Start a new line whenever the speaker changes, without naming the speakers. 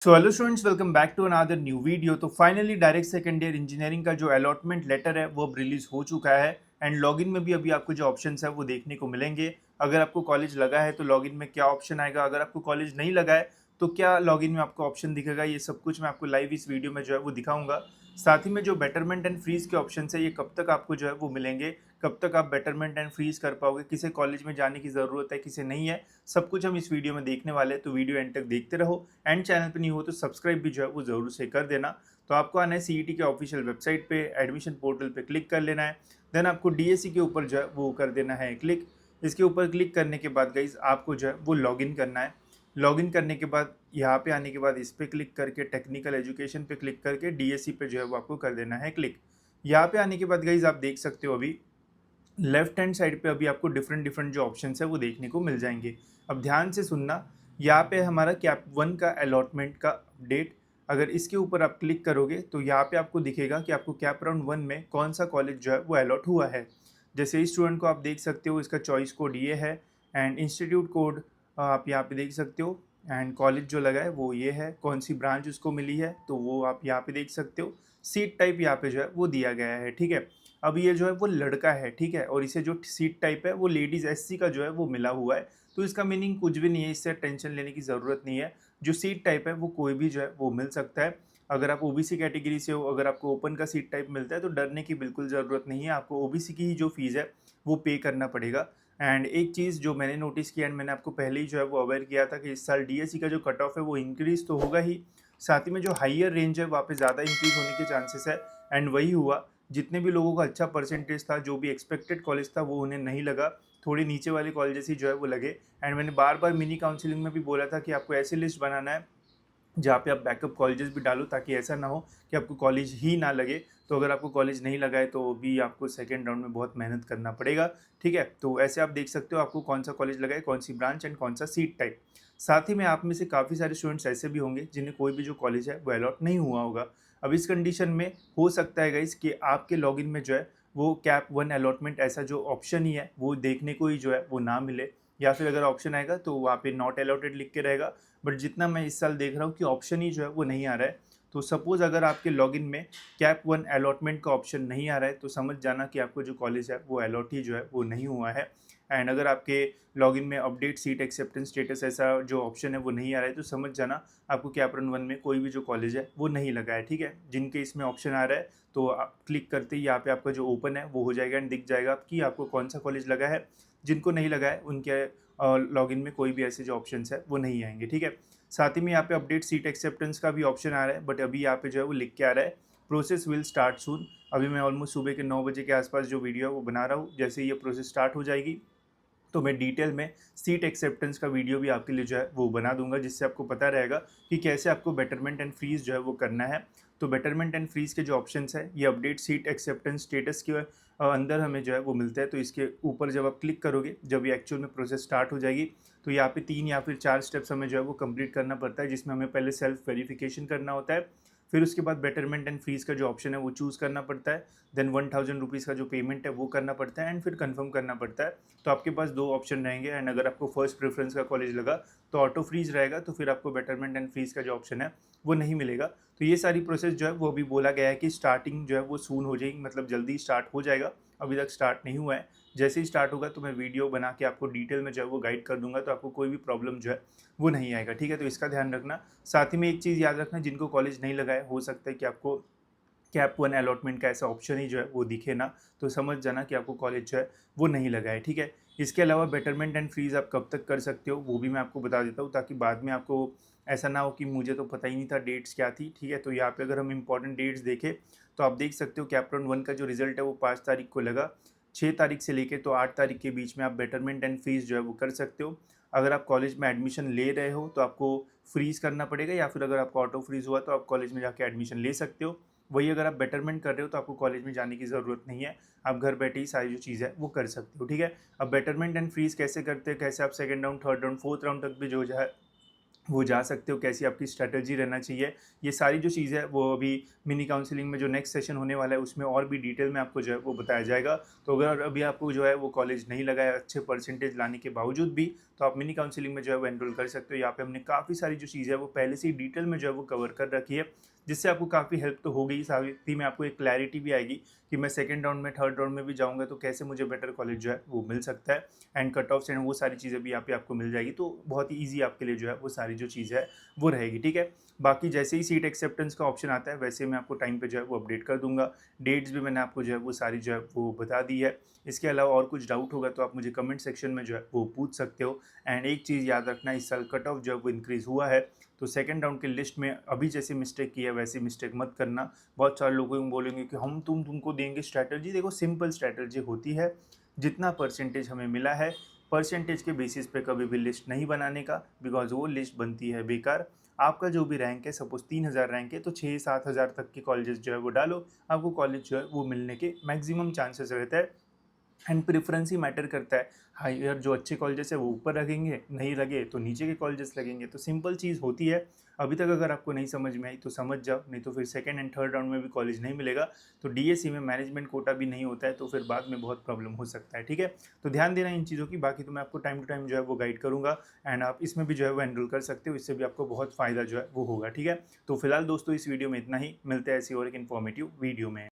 So hello students, welcome back to another new video. तो finally direct second year engineering का जो allotment letter है वो अब रिलीज हो चुका है एंड लॉगिन में भी अभी आपको जो ऑप्शंस है वो देखने को मिलेंगे। अगर आपको कॉलेज लगा है तो लॉगिन में क्या ऑप्शन आएगा, अगर आपको कॉलेज नहीं लगा है तो क्या लॉगिन में आपको ऑप्शन दिखेगा, ये सब कुछ मैं आपको लाइव इस वीडियो में जो है वो दिखाऊंगा। साथ ही में जो बेटरमेंट एंड फ्रीज के ऑप्शन है ये कब तक आपको जो है वो मिलेंगे, कब तक आप बेटरमेंट एंड फ्रीज कर पाओगे, किसे कॉलेज में जाने की ज़रूरत है किसे नहीं है, सब कुछ हम इस वीडियो में देखने वाले हैं। तो वीडियो एंड तक देखते रहो एंड चैनल पे नहीं हो तो सब्सक्राइब भी जो है वो ज़रूर से कर देना। तो आपको आना है सीईटी के ऑफिशियल वेबसाइट पे, एडमिशन पोर्टल पे क्लिक कर लेना है। देन आपको डीएससी के ऊपर जो है वो कर देना है क्लिक। इसके ऊपर क्लिक करने के बाद गाइज आपको जो है वो लॉगिन करना है। लॉगिन करने के बाद यहाँ पे आने के बाद इस पर क्लिक करके टेक्निकल एजुकेशन पे क्लिक करके डीएससी पे जो है वो आपको कर देना है क्लिक। यहाँ पे आने के बाद गाइज आप देख सकते हो अभी लेफ्ट हैंड साइड पे अभी आपको डिफरेंट डिफरेंट जो ऑप्शन है वो देखने को मिल जाएंगे। अब ध्यान से सुनना, यहाँ पे हमारा कैप वन का अलॉटमेंट का अपडेट, अगर इसके ऊपर आप क्लिक करोगे तो यहाँ पे आपको दिखेगा कि आपको कैप राउंड वन में कौन सा कॉलेज जो है वो अलॉट हुआ है। जैसे इस स्टूडेंट को आप देख सकते हो, इसका चॉइस कोड ये है एंड इंस्टीट्यूट कोड आप यहाँ पे देख सकते हो एंड कॉलेज जो लगा है वो ये है, कौन सी ब्रांच उसको मिली है तो वो आप यहाँ पे देख सकते हो। सीट टाइप यहाँ पे जो है वो दिया गया है, ठीक है। अब ये जो है वो लड़का है, ठीक है, और इसे जो सीट टाइप है वो लेडीज एससी का जो है वो मिला हुआ है। तो इसका मीनिंग कुछ भी नहीं है, इससे टेंशन लेने की ज़रूरत नहीं है। जो सीट टाइप है वो कोई भी जो है वो मिल सकता है। अगर आप ओबीसी कैटेगरी से हो, अगर आपको ओपन का सीट टाइप मिलता है तो डरने की बिल्कुल ज़रूरत नहीं है। आपको ओबीसी की ही जो फीस है वो पे करना पड़ेगा। एंड एक चीज़ जो मैंने नोटिस किया एंड मैंने आपको पहले ही जो है वो अवेयर किया था कि इस साल डीएससी का जो कट ऑफ है वो इंक्रीज़ तो होगा ही, साथ ही में जो हाइयर रेंज है वहाँ पे ज़्यादा इंक्रीज़ होने के चांसेस है। एंड वही हुआ, जितने भी लोगों का अच्छा परसेंटेज था, जो भी एक्सपेक्टेड कॉलेज था वो उन्हें नहीं लगा, थोड़े नीचे वाले कॉलेजेस ही जो है वो लगे। एंड मैंने बार बार मिनी काउंसलिंग में भी बोला था कि आपको ऐसी लिस्ट बनाना है जहाँ पे आप बैकअप कॉलेजेस भी डालो, ताकि ऐसा ना हो कि आपको कॉलेज ही ना लगे। तो अगर आपको कॉलेज नहीं लगा है तो भी आपको सेकेंड राउंड में बहुत मेहनत करना पड़ेगा, ठीक है। तो ऐसे आप देख सकते हो आपको कौन सा कॉलेज लगा है, कौन सी ब्रांच एंड कौन सा सीट टाइप। साथ ही में आप में से काफ़ी सारे स्टूडेंट्स ऐसे भी होंगे जिन्हें कोई भी जो कॉलेज है वो अलॉट नहीं हुआ होगा। अब इस कंडीशन में हो सकता है गाइस कि आपके लॉगिन में जो है वो कैप वन अलॉटमेंट ऐसा जो ऑप्शन ही है वो देखने को ही जो है वो ना मिले, या फिर अगर ऑप्शन आएगा तो वहाँ पे नॉट अलॉटेड लिख के रहेगा। बट जितना मैं इस साल देख रहा हूँ कि ऑप्शन ही जो है वो नहीं आ रहा है। तो सपोज़ अगर आपके लॉगिन में कैप वन अलॉटमेंट का ऑप्शन नहीं आ रहा है तो समझ जाना कि आपको जो कॉलेज है वो अलॉट ही जो है वो नहीं हुआ है। एंड अगर आपके लॉगिन में अपडेट सीट एक्सेप्टेंस स्टेटस ऐसा जो ऑप्शन है वो नहीं आ रहा है तो समझ जाना आपको कैप राउंड वन में कोई भी जो कॉलेज है वो नहीं लगा है, ठीक है। जिनके इसमें ऑप्शन आ रहा है तो आप क्लिक करते ही यहाँ पे आपका जो ओपन है वो हो जाएगा एंड दिख जाएगा कि आपको कौन सा कॉलेज लगा है। जिनको नहीं लगा है उनके लॉगिन में कोई भी ऐसे जो ऑप्शन है वो नहीं आएंगे, ठीक है। साथ ही में यहाँ पे अपडेट सीट एक्सेप्टेंस का भी ऑप्शन आ रहा है, बट अभी यहाँ पे जो है वो लिख के आ रहा है प्रोसेस विल स्टार्ट सून। अभी मैं ऑलमोस्ट सुबह के 9 बजे के आसपास जो वीडियो है वो बना रहा हूँ, जैसे ये प्रोसेस स्टार्ट हो जाएगी तो मैं डिटेल में सीट एक्सेप्टेंस का वीडियो भी आपके लिए जो है वो बना दूंगा, जिससे आपको पता रहेगा कि कैसे आपको बेटरमेंट एंड फ्रीज जो है वो करना है। तो बेटरमेंट एंड फ्रीज के जो ऑप्शंस है ये अपडेट सीट एक्सेप्टेंस स्टेटस के अंदर हमें जो है वो मिलता है। तो इसके ऊपर जब आप क्लिक करोगे, जब ये एक्चुअल में प्रोसेस स्टार्ट हो जाएगी तो यहाँ पे 3 या फिर 4 स्टेप्स हमें जो है वो कंप्लीट करना पड़ता है, जिसमें हमें पहले सेल्फ वेरिफिकेशन करना होता है, फिर उसके बाद बेटरमेंट एंड फीस का जो ऑप्शन है वो चूज़ करना पड़ता है, देन 1000 रुपीज़ का जो पेमेंट है वो करना पड़ता है एंड फिर कंफर्म करना पड़ता है। तो आपके पास 2 ऑप्शन रहेंगे एंड अगर आपको फर्स्ट प्रेफरेंस का कॉलेज लगा तो ऑटो फ्रीज रहेगा, तो फिर आपको बेटरमेंट एंड फीस का जो ऑप्शन है वो नहीं मिलेगा। तो ये सारी प्रोसेस जो है वो अभी बोला गया है कि स्टार्टिंग जो है वो सून हो जाएगी, मतलब जल्दी स्टार्ट हो जाएगा, अभी तक स्टार्ट नहीं हुआ है। जैसे ही स्टार्ट होगा तो मैं वीडियो बना के आपको डिटेल में जो है वो गाइड कर दूंगा, तो आपको कोई भी प्रॉब्लम जो है वो नहीं आएगा, ठीक है। तो इसका ध्यान रखना। साथ ही में एक चीज़ याद रखना, जिनको कॉलेज नहीं लगा है हो सकता है कि आपको कैप वन अलॉटमेंट का ऐसा ऑप्शन ही जो है वो दिखे ना, तो समझ जाना कि आपको कॉलेज जो है वो नहीं लगा है, ठीक है। इसके अलावा बेटरमेंट एंड फ्रीज आप कब तक कर सकते हो वो भी मैं आपको बता देता हूँ, ताकि बाद में आपको ऐसा ना हो कि मुझे तो पता ही नहीं था डेट्स क्या थी, ठीक है। तो यहाँ पे अगर हम इंपॉर्टेंट डेट्स देखें तो आप देख सकते हो कैप राउंड वन का जो रिजल्ट है वो 5 तारीख को लगा। 6 तारीख से लेके तो 8 तारीख के बीच में आप बेटरमेंट एंड फीस जो है वो कर सकते हो। अगर आप कॉलेज में एडमिशन ले रहे हो तो आपको फ्रीज़ करना पड़ेगा, या फिर अगर आपको ऑटो फ्रीज़ हुआ तो आप कॉलेज में जाके एडमिशन ले सकते हो। वही अगर आप बेटरमेंट कर रहे हो तो आपको कॉलेज में जाने की ज़रूरत नहीं है, आप घर बैठे ही सारी जो चीज़ है वो कर सकते हो, ठीक है। अब बेटरमेंट एंड फ्रीज कैसे करते हैं, कैसे आप second round, third round, fourth round तक भी जो है वो जा सकते हो, कैसी आपकी स्ट्रैटेजी रहना चाहिए, ये सारी जो चीज़ें है वो अभी मिनी काउंसलिंग में जो नेक्स्ट सेशन होने वाला है उसमें और भी डिटेल में आपको जो है वो बताया जाएगा। तो अगर अभी आपको जो है वो कॉलेज नहीं लगा है अच्छे परसेंटेज लाने के बावजूद भी, तो आप मिनी काउंसलिंग में जो है वो एनरोल कर सकते हो। यहाँ पे हमने काफ़ी सारी जो चीज़ें है वो पहले से ही डिटेल में जो है वो कवर कर रखी है, जिससे आपको काफ़ी हेल्प तो हो गई, साथ ही में आपको एक क्लैरिटी भी आएगी कि मैं सेकंड राउंड में, थर्ड राउंड में भी जाऊँगा तो कैसे मुझे बेटर कॉलेज जो है वो मिल सकता है, एंड कट ऑफ्स एंड वो सारी चीज़ें भी यहाँ पे आपको मिल जाएगी। तो बहुत ही ईजी आपके लिए जो है वो सारी जो चीज़ है वो रहेगी, ठीक है। बाकी जैसे ही सीट एक्सेप्टेंस का ऑप्शन आता है वैसे मैं आपको टाइम पे जो है वो अपडेट कर दूंगा। डेट्स भी मैंने आपको जो है वो सारी जो है वो बता दी है। इसके अलावा और कुछ डाउट होगा तो आप मुझे कमेंट सेक्शन में जो है वो पूछ सकते हो। एंड एक चीज़ याद रखना, इस साल कट ऑफ जो है वो इंक्रीज़ हुआ है, तो सेकंड राउंड की लिस्ट में अभी जैसी मिस्टेक की है वैसी मिस्टेक मत करना। बहुत सारे लोगों को बोलेंगे कि हम तुमको देंगे स्ट्रैटेजी। देखो सिंपल स्ट्रैटेजी होती है, जितना परसेंटेज हमें मिला है परसेंटेज के बेसिस पे कभी भी लिस्ट नहीं बनाने का, बिकॉज वो लिस्ट बनती है बेकार। आपका जो भी रैंक है, सपोज 3000 रैंक है तो 6-7 हज़ार तक के कॉलेजेस जो है वो डालो, आपको कॉलेज जो है वो मिलने के मैक्सिमम चांसेस रहता है। एंड प्रेफरेंस ही मैटर करता है, हायर जो अच्छे कॉलेजेस है वो ऊपर रखेंगे, नहीं लगे तो नीचे के कॉलेजेस लगेंगे। तो सिंपल चीज़ होती है। अभी तक अगर आपको नहीं समझ में आई तो समझ जाओ, नहीं तो फिर सेकंड एंड थर्ड राउंड में भी कॉलेज नहीं मिलेगा। तो डीएससी में मैनेजमेंट कोटा भी नहीं होता है, तो फिर बाद में बहुत प्रॉब्लम हो सकता है, ठीक है। तो ध्यान देना इन चीज़ों की। बाकी तो मैं आपको टाइम टू टाइम जो है वो गाइड करूँगा, एंड आप इसमें भी जो है वो एनरोल कर सकते हो, इससे भी आपको बहुत फ़ायदा जो है वो होगा, ठीक है। तो फिलहाल दोस्तों इस वीडियो में इतना ही, मिलते हैं ऐसी और एक इन्फॉर्मेटिव वीडियो में।